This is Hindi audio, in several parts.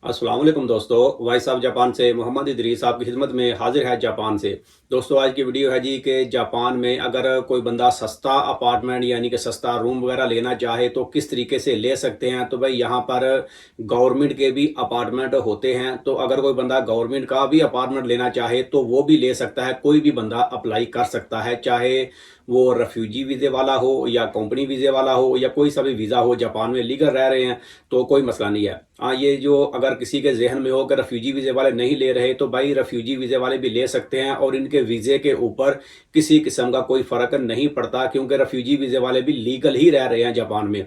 अस्सलाम वालेकुम दोस्तों। वाइस साहब जापान से मोहम्मद इदरीस आपकी खिदमत में हाजिर है जापान से। दोस्तों आज की वीडियो है जी कि जापान में अगर कोई बंदा सस्ता अपार्टमेंट यानी कि सस्ता रूम वगैरह लेना चाहे तो किस तरीके से ले सकते हैं। तो भाई यहाँ पर गवर्नमेंट के भी अपार्टमेंट होते हैं, तो अगर कोई बंदा गवर्नमेंट का भी अपार्टमेंट लेना चाहे तो वो भी ले सकता है। कोई भी बंदा अप्लाई कर सकता है, चाहे वो रेफ्यूजी वीज़े वाला हो या कंपनी वीज़े वाला हो या कोई सा भी वीज़ा हो, जापान में लीगल रह रहे हैं तो कोई मसला नहीं है। हाँ, ये जो अगर किसी के जहन में हो कि रेफ्यूजी वीज़े वाले नहीं ले रहे तो भाई रेफ्यूजी वीज़े वाले भी ले सकते हैं और इनके वीज़े के ऊपर किसी किस्म का कोई फ़र्क नहीं पड़ता, क्योंकि रेफ्यूजी वीज़े वाले भी लीगल ही रह रहे हैं जापान में।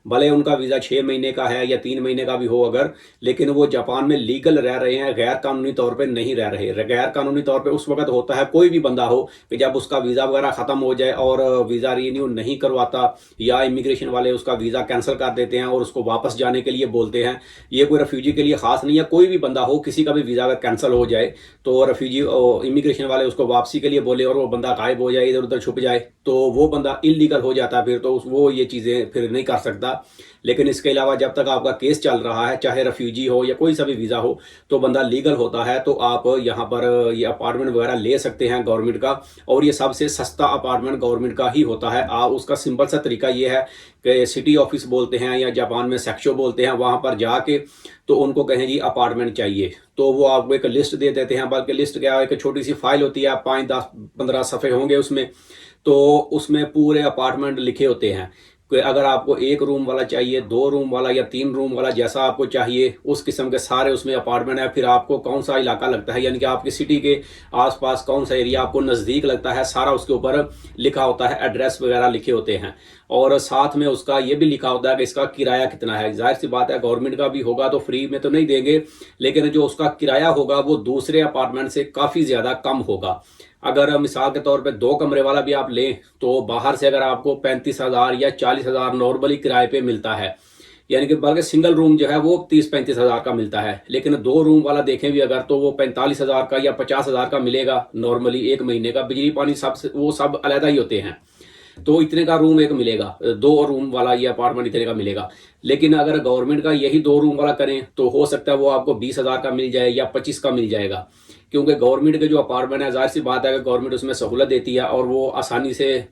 भले उनका वीज़ा 6 महीने का है या 3 महीने का भी हो अगर, लेकिन वो जापान में लीगल रह रहे हैं, गैर कानूनी तौर पे नहीं रह रहे। गैर कानूनी तौर पे उस वक्त होता है कोई भी बंदा हो कि जब उसका वीज़ा वगैरह ख़त्म हो जाए और वीज़ा रीन्यू नहीं करवाता या इमिग्रेशन वाले उसका वीज़ा कैंसिल कर देते हैं और उसको वापस जाने के लिए बोलते हैं। ये कोई रेफ्यूजी के लिए ख़ास नहीं है, कोई भी बंदा हो, किसी का भी वीज़ा अगर कैंसिल हो जाए तो रेफ्यूजी इमिग्रेशन वाले उसको वापसी के लिए बोले और वो बंदा गायब हो जाए, इधर उधर छुप जाए, तो वो बंदा इलीगल हो जाता है। फिर तो वो ये चीज़ें फिर नहीं कर सकता। लेकिन इसके अलावा जब तक आपका केस चल रहा है, चाहे रेफ्यूजी हो या कोई सा भी वीज़ा हो, तो बंदा लीगल होता है। तो आप यहाँ पर ये अपार्टमेंट वगैरह ले सकते हैं गवर्नमेंट का, और ये सबसे सस्ता अपार्टमेंट गवर्नमेंट का ही होता है। आप उसका सिंपल सा तरीका ये है कि सिटी ऑफिस बोलते हैं या जापान में सेक्शो बोलते हैं, वहाँ पर जाके तो उनको कहें जी अपार्टमेंट चाहिए, तो वो आपको एक लिस्ट दे देते हैं। बल्कि लिस्ट क्या, एक छोटी सी फाइल होती है, 5 10 15 सफ़े होंगे उसमें, तो उसमें पूरे अपार्टमेंट लिखे होते हैं कि अगर आपको 1 रूम वाला चाहिए, 2 रूम वाला या 3 रूम वाला, जैसा आपको चाहिए उस किस्म के सारे उसमें अपार्टमेंट है। फिर आपको कौन सा इलाका लगता है, यानी कि आपकी सिटी के आसपास कौन सा एरिया आपको नज़दीक लगता है, सारा उसके ऊपर लिखा होता है, एड्रेस वगैरह लिखे होते हैं। और साथ में उसका ये भी लिखा होता है कि इसका किराया कितना है। जाहिर सी बात है गवर्नमेंट का भी होगा तो फ्री में तो नहीं देंगे, लेकिन जो उसका किराया होगा वो दूसरे अपार्टमेंट से काफ़ी ज़्यादा कम होगा। अगर मिसाल के तौर पे 2 कमरे वाला भी आप लें तो बाहर से अगर आपको 35,000 या 40,000 नॉर्मली किराए पे मिलता है, यानी कि बल्कि सिंगल रूम जो है वो 30-35 हज़ार का मिलता है। लेकिन 2 रूम वाला देखें भी अगर तो वो 45,000 का या 50,000 का मिलेगा नॉर्मली 1 महीने का। बिजली पानी सब वो सब अलहदा ही होते हैं, तो इतने का रूम एक मिलेगा, 2 रूम वाला ये अपार्टमेंट इतने का मिलेगा। लेकिन अगर गवर्नमेंट का यही 2 रूम वाला करें तो हो सकता है वो आपको 20,000 का मिल जाए या 25 का मिल जाएगा, क्योंकि गवर्नमेंट के जो अपार्टमेंट है, जाहिर सी बात है कि गवर्नमेंट उसमें सहूलत देती है और वो आसानी से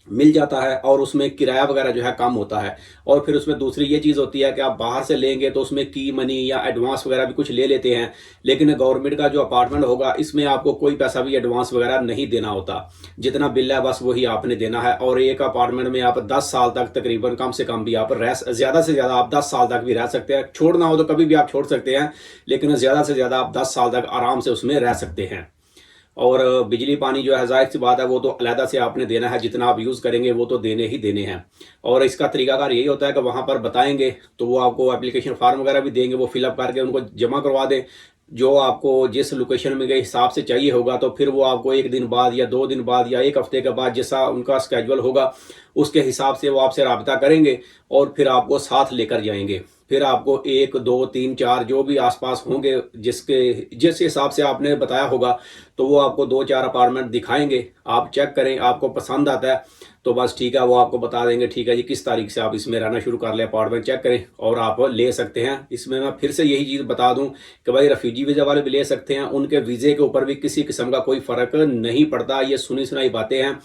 मिल जाता है और उसमें किराया वगैरह जो है कम होता है। और फिर उसमें दूसरी ये चीज़ होती है कि आप बाहर से लेंगे तो उसमें की मनी या एडवांस वगैरह भी कुछ ले लेते हैं, लेकिन गवर्नमेंट का जो अपार्टमेंट होगा इसमें आपको कोई पैसा भी एडवांस वगैरह नहीं देना होता। जितना बिल है बस वही आपने देना है। और एक अपार्टमेंट में आप 10 साल तक तकरीबन, कम से कम भी आप ज़्यादा से ज़्यादा आप 10 साल तक भी रह सकते हैं। छोड़ना हो तो कभी भी आप छोड़ सकते हैं, लेकिन ज़्यादा से ज़्यादा आप 10 साल तक आराम से उसमें रह सकते हैं। और बिजली पानी जो है जाहिर सी बात है वो तो अलहदा से आपने देना है, जितना आप यूज़ करेंगे वो तो देने ही देने हैं। और इसका तरीकाकार यही होता है कि वहाँ पर बताएंगे तो वो आपको एप्लीकेशन फार्म वगैरह भी देंगे, वो फिलअप करके उनको जमा करवा दें। जो आपको जिस लोकेशन में के हिसाब से चाहिए होगा तो फिर वो आपको 1 दिन बाद या 2 दिन बाद या 1 हफ्ते के बाद जैसा उनका स्केड्यूल होगा उसके हिसाब से वो आपसे रब्ता करेंगे और फिर आपको साथ लेकर जाएंगे। फिर आपको 1 2 3 4 जो भी आसपास होंगे जिस हिसाब से आपने बताया होगा, तो वो आपको 2 4 अपार्टमेंट दिखाएंगे। आप चेक करें, आपको पसंद आता है तो बस ठीक है, वो आपको बता देंगे ठीक है जी किस तारीख से आप इसमें रहना शुरू कर लें, अपार्टमेंट चेक करें और आप ले सकते हैं। इसमें मैं फिर से यही चीज़ बता दूं कि भाई रेफ्यूजी वीज़ा वाले भी ले सकते हैं, उनके वीज़े के ऊपर भी किसी किस्म का कोई फ़र्क नहीं पड़ता। ये सुनी सुनाई बातें हैं,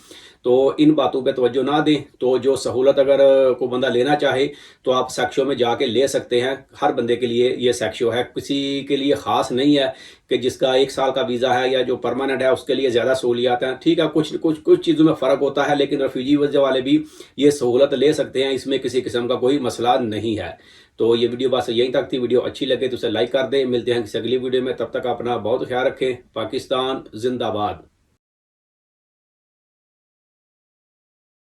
तो इन बातों पे तवज्जो ना दें। तो जो सहूलत अगर कोई बंदा लेना चाहे तो आप सेक्शो में जाके ले सकते हैं। हर बंदे के लिए ये सेक्शो है, किसी के लिए ख़ास नहीं है कि जिसका 1 साल का वीज़ा है या जो परमानेंट है उसके लिए ज़्यादा सहूलियात हैं। ठीक है, कुछ चीज़ों में फ़र्क होता है, लेकिन रेफ्यूजी वीज़ा वाले भी ये सहूलत ले सकते हैं, इसमें किसी किस्म का कोई मसला नहीं है। तो ये वीडियो बस यहीं तक थी। वीडियो अच्छी लगे तो उसे लाइक कर दें। मिलते हैं किसी अगली वीडियो में, तब तक अपना बहुत ख्याल रखें। पाकिस्तान जिंदाबाद।